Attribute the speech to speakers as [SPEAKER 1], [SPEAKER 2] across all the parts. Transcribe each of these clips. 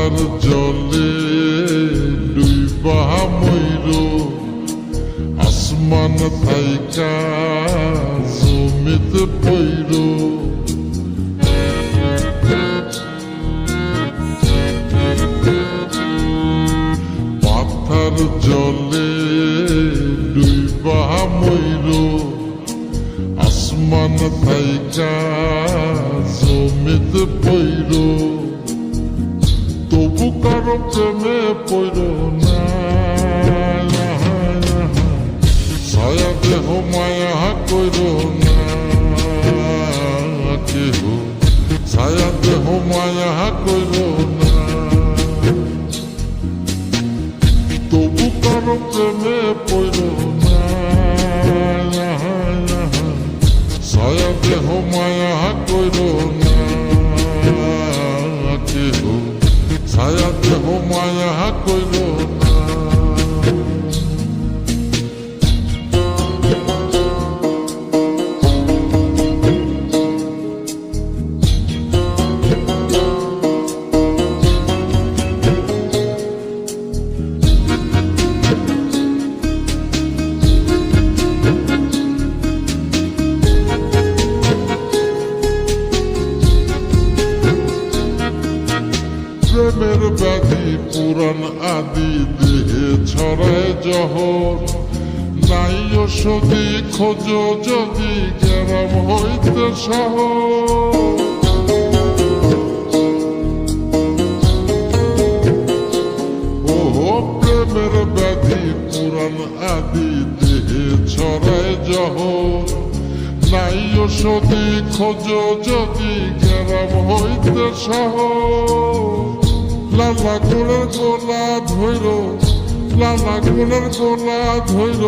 [SPEAKER 1] পাতার জলে ডুইবা মইর আসমান থাইকা জমিতে পইর পাতার জলে ডুইবা মইর আসমান থাইকা জমিতে পইর তবু কারো প্রেমে পইর না ছায়া দেহ মায়া কইর না কেহ ছায়া দেহ মায়া কইর না তবু কারো প্রেমে পইর না ছায়া দেহ মায়া কইর না কেহ ছায়া দেহ মায়া কইর না প্রেমের ব্যাধি পুরাণ আদি দেহে ছড়ায় জহর নাই ওষুধি খোঁজ যদি গ্রাম হইতে শহর প্রেমের ব্যাধি পুরাণ আদি দেহে ছড়ায় জহর নাই ওষুধি খোঁজ যদি গ্রাম হইতে শহর লালা গোলার গোলা ধৈর লালা গোলার গোলা ধৈর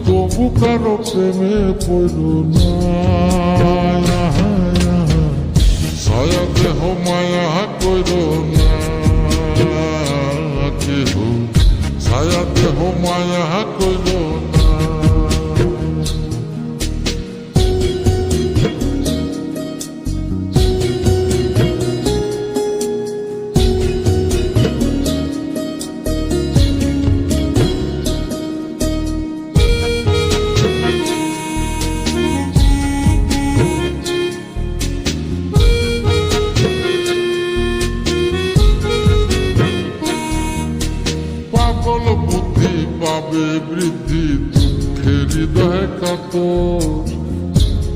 [SPEAKER 1] তবু কারো প্রেমে পড়ল না ছায়া দেহ মায়া কইর না কেহ ছায়া দেহ মায়া কইর না পাগল বুদ্ধি পাবে বৃদ্ধি দুঃখের হৃদয় কাতর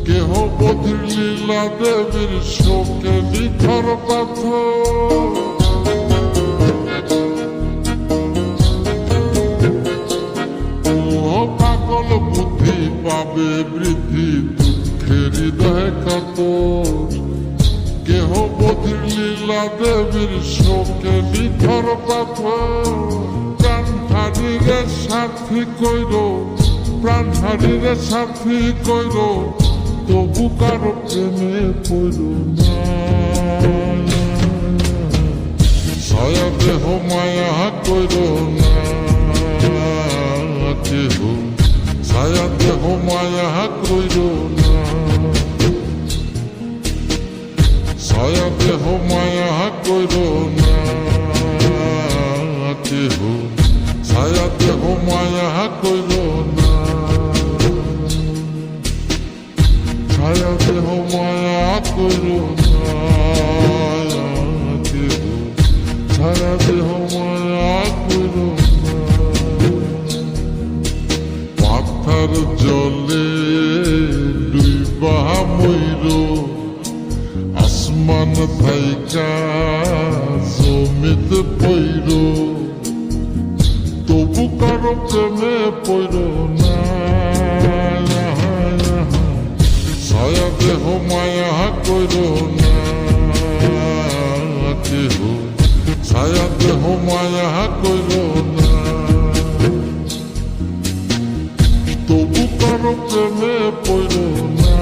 [SPEAKER 1] কেহ বধির লীলা দেবীর শোকে নিথর পাথর পাগল বুদ্ধি পাবে বৃদ্ধি দুঃখের হৃদয় কাতর কেহ বধির লীলা দেবীর শোকে নিথর পাথর প্রাণ হারিরে সাথী কইর প্রাণ হারিরে সাথী কইর তবু কারো প্রেমে পড়ল না ছায়া দেহ মায়া কইর না কেহ ছায়া দেহ মায়া কইর না ছায়া দেহ মায়া কইর না কেহ ছায়া দেহ মায়া কইর না ছায়া দেহ মায়া কইর না কেহ ছায়া দেহ মায়া কইর না পাতার জলে ডুইবা মইর আসমান থাইকা জমিতে পইর তবু কারো প্রেমে পইর না ছায়া দেহ মায়া কইর না কেহ ছায়া দেহ মায়া কইর না তবু কারো প্রেমে পইর না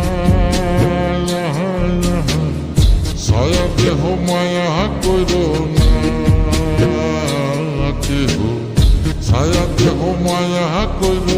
[SPEAKER 1] ছায়া দেহ মায়া কইর না কেহ ছায়া দেহ মায়া কইর